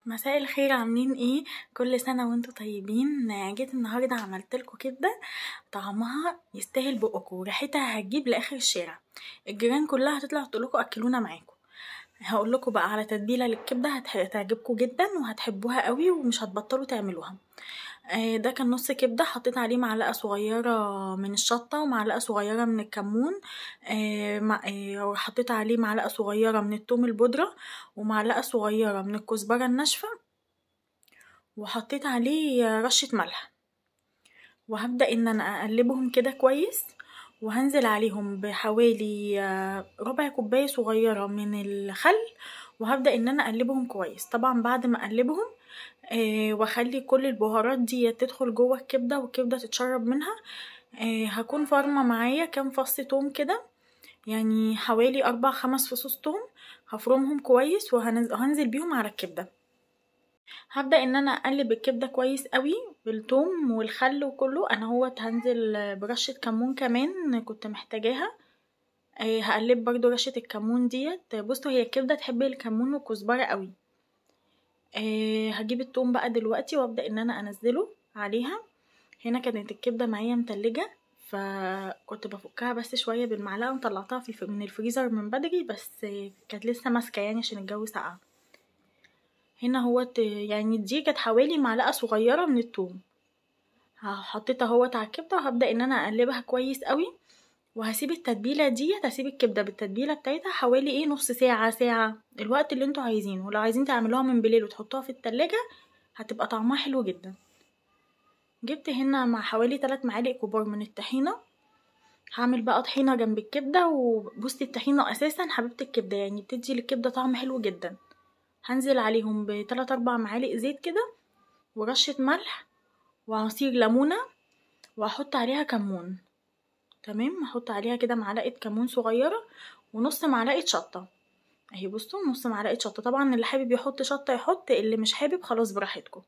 مساء الخير، عاملين ايه؟ كل سنة وانتوا طيبين. جيت النهاردة عملتلكوا كبدة طعمها يستاهل بقكوا وريحتها هتجيب لاخر الشارع. الجيران كلها هتطلع تقولكوا اكلونا معاكم. هقولكوا بقى على تتبيلة للكبدة هتعجبكوا جدا وهتحبوها قوي ومش هتبطلوا تعملوها. ده كان نص كبدة، حطيت عليه معلقة صغيرة من الشطة ومعلقة صغيرة من الكمون. وحطيت عليه معلقة صغيرة من التوم البودرة ومعلقة صغيرة من الكزبرة الناشفة، وحطيت عليه رشة ملح. وهبدأ ان انا اقلبهم كده كويس، وهنزل عليهم بحوالي ربع كوباية صغيرة من الخل، وهبدأ ان انا اقلبهم كويس. طبعا بعد ما اقلبهم واخلي كل البهارات دي تدخل جوه الكبدة والكبدة تتشرب منها، هكون فارمة معايا كام فص توم كده، يعني حوالي 4-5 فصوص توم. هفرمهم كويس وهنزل بيهم على الكبدة. هبدأ ان انا اقلب الكبدة كويس قوي بالثوم والخل وكله. انا هنزل برشة كمون كمان كنت محتاجاها. هقلب برضو رشة الكمون ديت. بصوا، هي الكبدة تحب الكمون والكزبرة قوي. هجيب الثوم بقى دلوقتي وابدأ ان انا انزله عليها. هنا كانت الكبدة معايا متلجة، فكنت بفكها بس شوية بالمعلقة وطلعتها من الفريزر من بدري، بس كانت لسه ماسكة يعني عشان الجو ساقع. هنا يعني دي كانت حوالي معلقة صغيرة من الثوم. حطيتها على الكبدة وهبدأ ان انا اقلبها كويس قوي، وهسيب التتبيلة دي، هسيب الكبدة بالتتبيلة بتاعتها حوالي نص ساعة ساعة، الوقت اللي انتوا عايزينه. ولو عايزين تعملوها من بالليل وتحطوها في التلاجة هتبقى طعمها حلو جدا. جبت هنا مع حوالي 3 معالق كبار من الطحينة. هعمل بقى طحينة جنب الكبدة. وبصي، الطحينة اساسا حبيبة الكبدة، يعني بتدي للكبدة طعم حلو جدا. هنزل عليهم ب3-4 معالق زيت كده، ورشة ملح، وعصير ليمونة، وهحط عليها كمون. تمام، هحط عليها كده معلقة كمون صغيرة ونص معلقة شطة. اهي بصوا، نص معلقة شطة. طبعا اللي حابب يحط شطة يحط، اللي مش حابب خلاص براحتكم.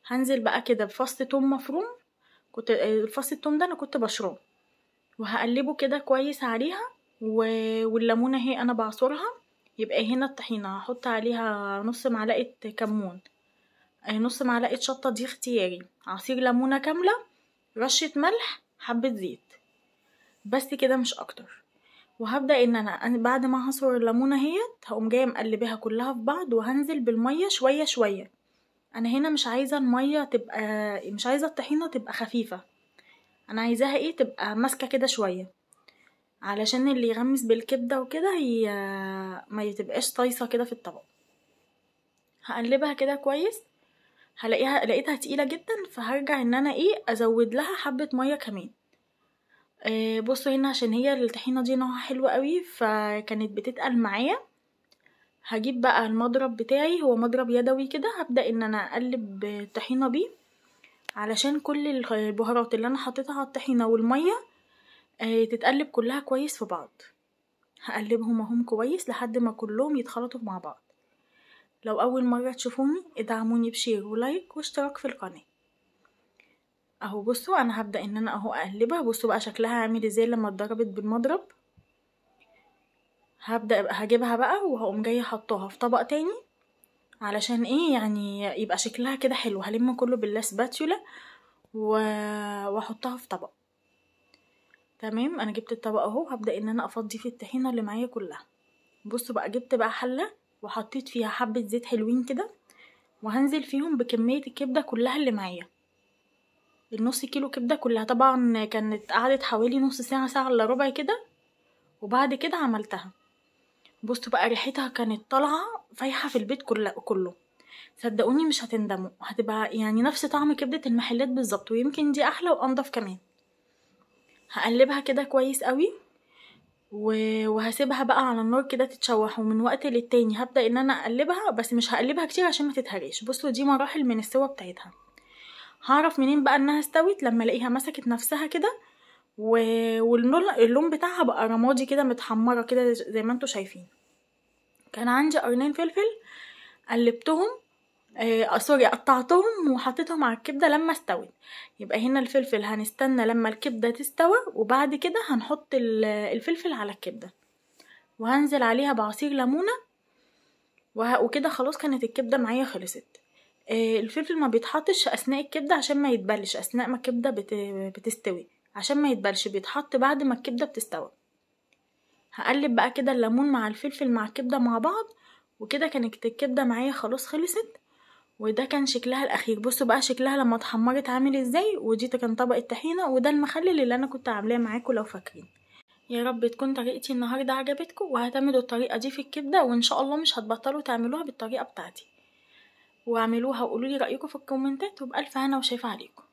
هنزل بقى كده بفص توم مفروم. الفص التوم ده انا كنت بشربه، وهقلبه كده كويس عليها. والليمونة اهي انا بعصرها. يبقى هنا الطحينة هحط عليها نص معلقة كمون، نص معلقة شطة دي اختياري، عصير ليمونة كاملة، رشة ملح، حبة زيت، بس كده مش اكتر. وهبدأ ان انا بعد ما هعصر الليمونة هقوم جاية مقلباها كلها في بعض، وهنزل بالمية شوية شوية. انا هنا مش عايزة المية مش عايزة الطحينة تبقى خفيفة، انا عايزاها تبقى ماسكة كده شوية، علشان اللي يغمس بالكبدة وكده هي ما يتبقاش طايصة كده في الطبق. هقلبها كده كويس. لقيتها تقيلة جدا، فهرجع ان انا ازود لها حبة مية كمان. بصوا هنا، عشان هي الطحينة دي نوعها حلو قوي فكانت بتتقل معايا. هجيب بقى المضرب بتاعي، هو مضرب يدوي كده. هبدأ ان انا اقلب الطحينة بيه، علشان كل البهارات اللي انا حطيتها على الطحينة والمية تتقلب كلها كويس في بعض. هقلبهم اهم كويس لحد ما كلهم يتخلطوا مع بعض. لو اول مرة تشوفوني ادعموني بشير ولايك واشتراك في القناة. اهو بصوا، انا هبدأ ان انا اقلبها. بصوا بقى شكلها عامل ازاي لما اتضربت بالمضرب. هجيبها بقى وهقوم جاية حطاها في طبق تاني، علشان يعني يبقى شكلها كده حلو. هلم كله بالسباتيولا واحطها في طبق. تمام، انا جبت الطبق اهو. هبدأ ان انا افضي فيه الطحينة اللي معايا كلها. بصوا بقى، جبت بقى حلة وحطيت فيها حبة زيت حلوين كده، وهنزل فيهم بكمية الكبدة كلها اللي معايا، النص كيلو كبدة كلها. طبعا كانت قعدت حوالي نص ساعة، ساعة الا ربع كده، وبعد كده عملتها. بصوا بقى، ريحتها كانت طالعة فايحة في البيت كله. صدقوني مش هتندموا، هتبقى يعني نفس طعم كبدة المحلات بالظبط، ويمكن دي احلى وانضف كمان. هقلبها كده كويس قوي، وهسيبها بقى على النار كده تتشوح. ومن وقت للتاني هبدأ ان انا اقلبها، بس مش هقلبها كتير عشان ما تتهريش. بصوا، دي مراحل من السوا بتاعتها. هعرف منين بقى انها استوت؟ لما الاقيها مسكت نفسها كده، واللون بتاعها بقى رمادي كده، متحمرة كده زي ما انتوا شايفين. كان عندي قرنين فلفل، قلبتهم سوري، قطعتهم وحطيتهم على الكبدة لما استوت. يبقى هنا الفلفل هنستنى لما الكبدة تستوى، وبعد كده هنحط الفلفل على الكبدة، وهنزل عليها بعصير ليمونة وكده خلاص كانت الكبده معايا خلصت. الفلفل ما بيتحطش اثناء الكبده عشان ما يتبلش اثناء ما الكبده بتستوي، عشان ما يتبلش بيتحط بعد ما الكبده بتستوي. هقلب بقى كده الليمون مع الفلفل مع الكبده مع بعض، وكده كانت الكبده معايا خلاص خلصت. وده كان شكلها الاخير. بصوا بقى شكلها لما اتحمرت عامل ازاي. ودي كان طبق الطحينه، وده المخلل اللي انا كنت عاملاه معاكم لو فاكرين. يا رب تكون طريقتي النهارده عجبتكم وهتعملوا الطريقه دي في الكبده، وان شاء الله مش هتبطلوا تعملوها بالطريقه بتاعتي. واعملوها وقولوا لي رايكم في الكومنتات، وبالف هنا وشايفه عليكم.